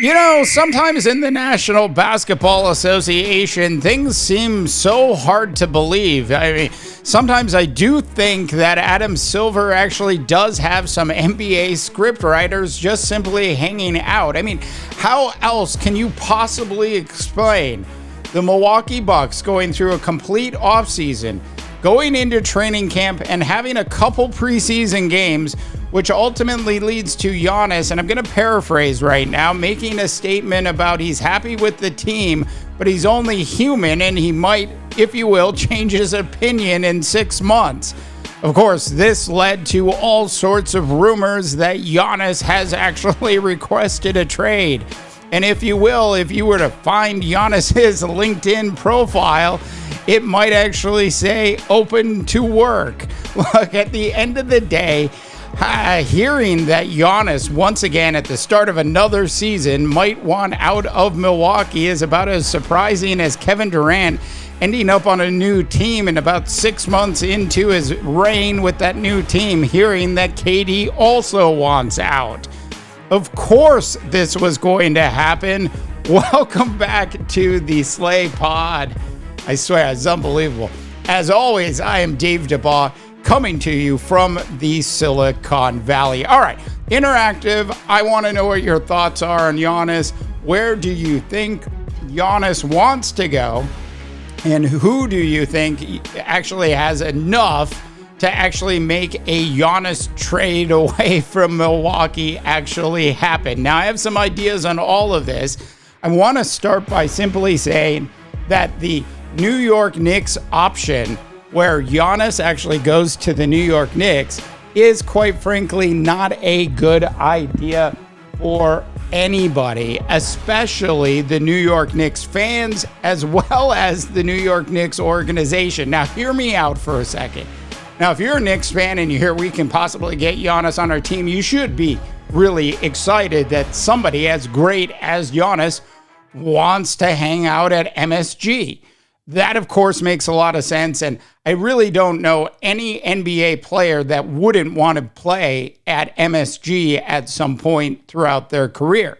Sometimes in the National Basketball Association, things seem so hard to believe. I mean, sometimes I do think that Adam Silver actually does have some NBA scriptwriters just simply hanging out. I mean, how else can you possibly explain the Milwaukee Bucks going through a complete offseason, going into training camp, and having a couple preseason games, which ultimately leads to Giannis, and I'm going to paraphrase right now, making a statement about he's happy with the team, but he's only human and he might, if you will, change his opinion in 6 months. Of course, this led to all sorts of rumors that Giannis has actually requested a trade. And if you will, if you were to find Giannis's LinkedIn profile, it might actually say open to work. Look, at the end of the day, hearing that Giannis, once again at the start of another season, might want out of Milwaukee is about as surprising as Kevin Durant ending up on a new team and about 6 months into his reign with that new team, hearing that KD also wants out. Of course this was going to happen. Welcome back to the Slay Pod. I swear, it's unbelievable. As always, I am Dave DeBaugh, coming to you from the Silicon Valley. All right, interactive. I want to know what your thoughts are on Giannis. Where do you think Giannis wants to go? And who do you think actually has enough to actually make a Giannis trade away from Milwaukee actually happen? Now, I have some ideas on all of this. I want to start by simply saying that the New York Knicks option, where Giannis actually goes to the New York Knicks, is quite frankly not a good idea for anybody, especially the New York Knicks fans as well as the New York Knicks organization. Now, hear me out for a second. Now, if you're a Knicks fan and you hear we can possibly get Giannis on our team, you should be really excited that somebody as great as Giannis wants to hang out at MSG. That, of course, makes a lot of sense, and I really don't know any NBA player that wouldn't want to play at MSG at some point throughout their career.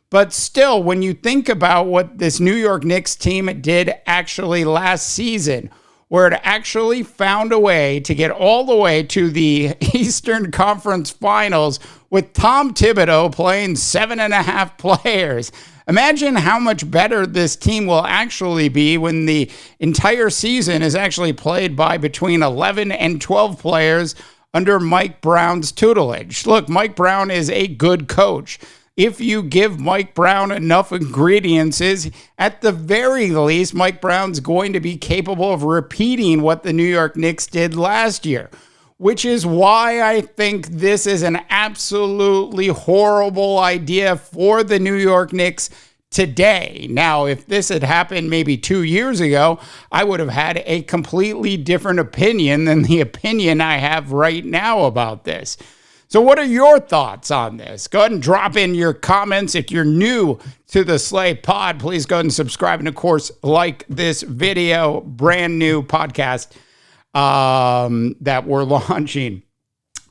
But still, when you think about what this New York Knicks team did actually last season, where it actually found a way to get all the way to the Eastern Conference Finals with Tom Thibodeau playing 7.5 players. Imagine how much better this team will actually be when the entire season is actually played by between 11 and 12 players under Mike Brown's tutelage. Look, Mike Brown is a good coach. If you give Mike Brown enough ingredients, at the very least, Mike Brown's going to be capable of repeating what the New York Knicks did last year, which is why I think this is an absolutely horrible idea for the New York Knicks today. Now, if this had happened maybe 2 years ago, I would have had a completely different opinion than the opinion I have right now about this. So what are your thoughts on this? Go ahead and drop in your comments. If you're new to the Slay Pod, please go ahead and subscribe. And of course, like this video, brand new podcast that we're launching.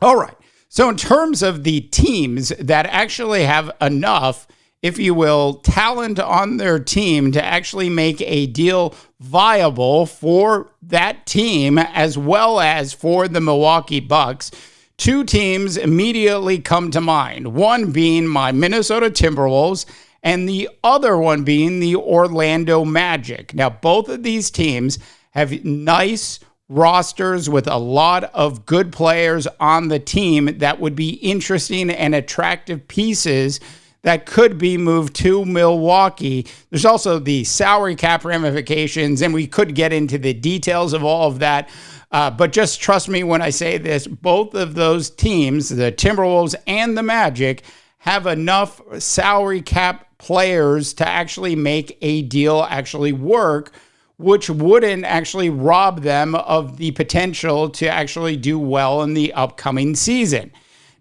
All right. So in terms of the teams that actually have enough, if you will, talent on their team to actually make a deal viable for that team as well as for the Milwaukee Bucks, two teams immediately come to mind, one being my Minnesota Timberwolves and the other one being the Orlando Magic. Now, both of these teams have nice rosters with a lot of good players on the team that would be interesting and attractive pieces that could be moved to Milwaukee. There's also the salary cap ramifications, and we could get into the details of all of that. But just trust me when I say this, both of those teams, the Timberwolves and the Magic, have enough salary cap players to actually make a deal actually work, which wouldn't actually rob them of the potential to actually do well in the upcoming season.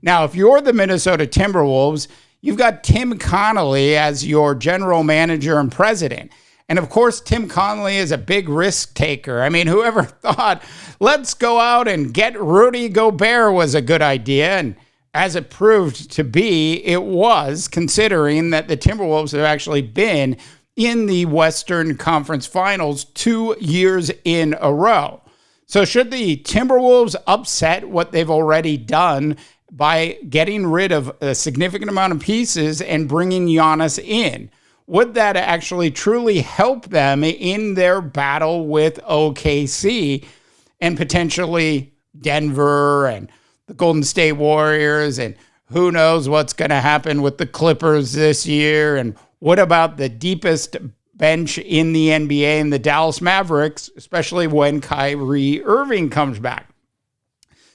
Now, if you're the Minnesota Timberwolves, you've got Tim Connolly as your general manager and president. And of course, Tim Connolly is a big risk taker. I mean, whoever thought, let's go out and get Rudy Gobert was a good idea. And as it proved to be, it was, considering that the Timberwolves have actually been in the Western Conference Finals 2 years in a row. So should the Timberwolves upset what they've already done by getting rid of a significant amount of pieces and bringing Giannis in? Would that actually truly help them in their battle with OKC and potentially Denver and the Golden State Warriors, and who knows what's going to happen with the Clippers this year? And what about the deepest bench in the NBA and the Dallas Mavericks, especially when Kyrie Irving comes back?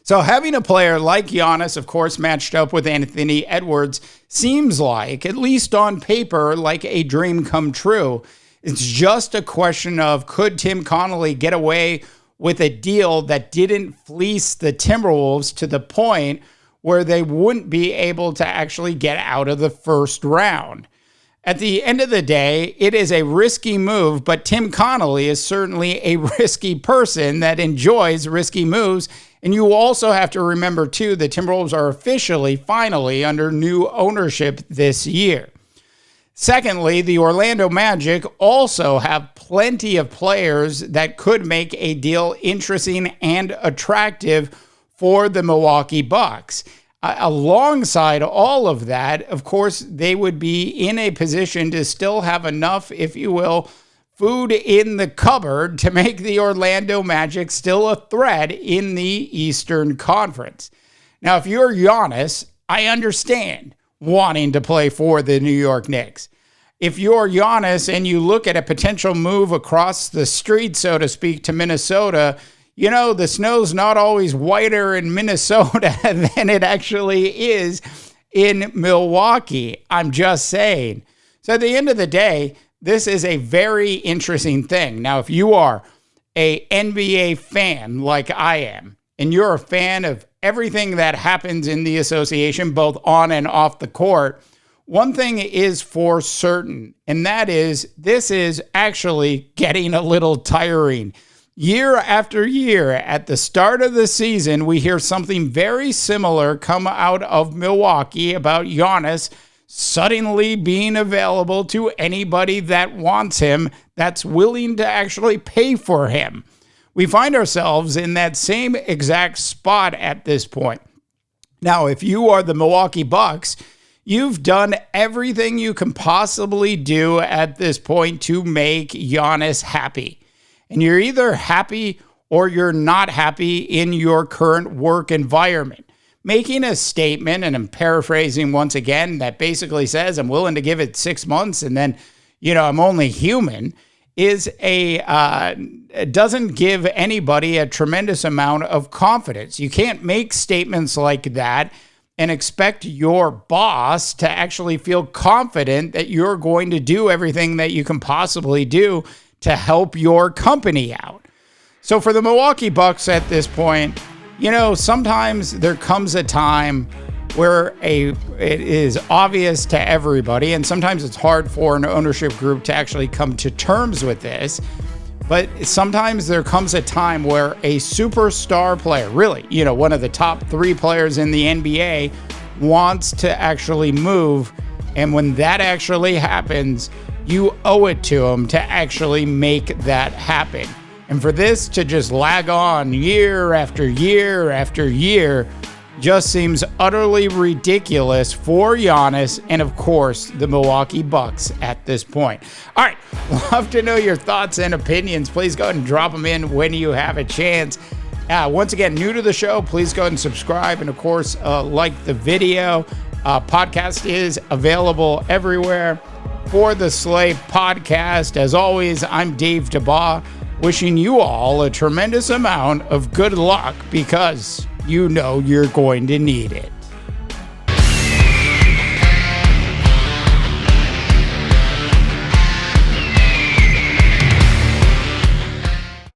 So having a player like Giannis, of course, matched up with Anthony Edwards, seems like, at least on paper, like a dream come true. It's just a question of, could Tim Connolly get away with a deal that didn't fleece the Timberwolves to the point where they wouldn't be able to actually get out of the first round? At the end of the day, it is a risky move, but Tim Connolly is certainly a risky person that enjoys risky moves. And you also have to remember, too, the Timberwolves are officially, finally, under new ownership this year. Secondly, the Orlando Magic also have plenty of players that could make a deal interesting and attractive for the Milwaukee Bucks. Alongside all of that, of course, they would be in a position to still have enough, if you will, food in the cupboard to make the Orlando Magic still a threat in the Eastern Conference. Now, if you're Giannis, I understand wanting to play for the New York Knicks. If you're Giannis and you look at a potential move across the street, so to speak, to Minnesota, you know, the snow's not always whiter in Minnesota than it actually is in Milwaukee. I'm just saying. So at the end of the day, this is a very interesting thing. Now, if you are a NBA fan like I am, and you're a fan of everything that happens in the association, both on and off the court, one thing is for certain, and that is this is actually getting a little tiring. Year after year, at the start of the season, we hear something very similar come out of Milwaukee about Giannis suddenly being available to anybody that wants him, that's willing to actually pay for him. We find ourselves in that same exact spot at this point. Now, if you are the Milwaukee Bucks, you've done everything you can possibly do at this point to make Giannis happy. And you're either happy or you're not happy in your current work environment. Making a statement, and I'm paraphrasing once again, that basically says I'm willing to give it 6 months and then, I'm only human, is it doesn't give anybody a tremendous amount of confidence. You can't make statements like that and expect your boss to actually feel confident that you're going to do everything that you can possibly do to help your company out. So for the Milwaukee Bucks at this point, sometimes there comes a time where it is obvious to everybody, and sometimes it's hard for an ownership group to actually come to terms with this, but sometimes there comes a time where a superstar player, really, one of the top 3 players in the NBA, wants to actually move, and when that actually happens, you owe it to them to actually make that happen. And for this to just lag on year after year after year just seems utterly ridiculous for Giannis and, of course, the Milwaukee Bucks at this point. All right, love to know your thoughts and opinions. Please go ahead and drop them in when you have a chance. Once again, new to the show, please go ahead and subscribe. And, of course, like the video. Podcast is available everywhere for the Slay Podcast. As always, I'm Dave DeBaugh, wishing you all a tremendous amount of good luck because you're going to need it.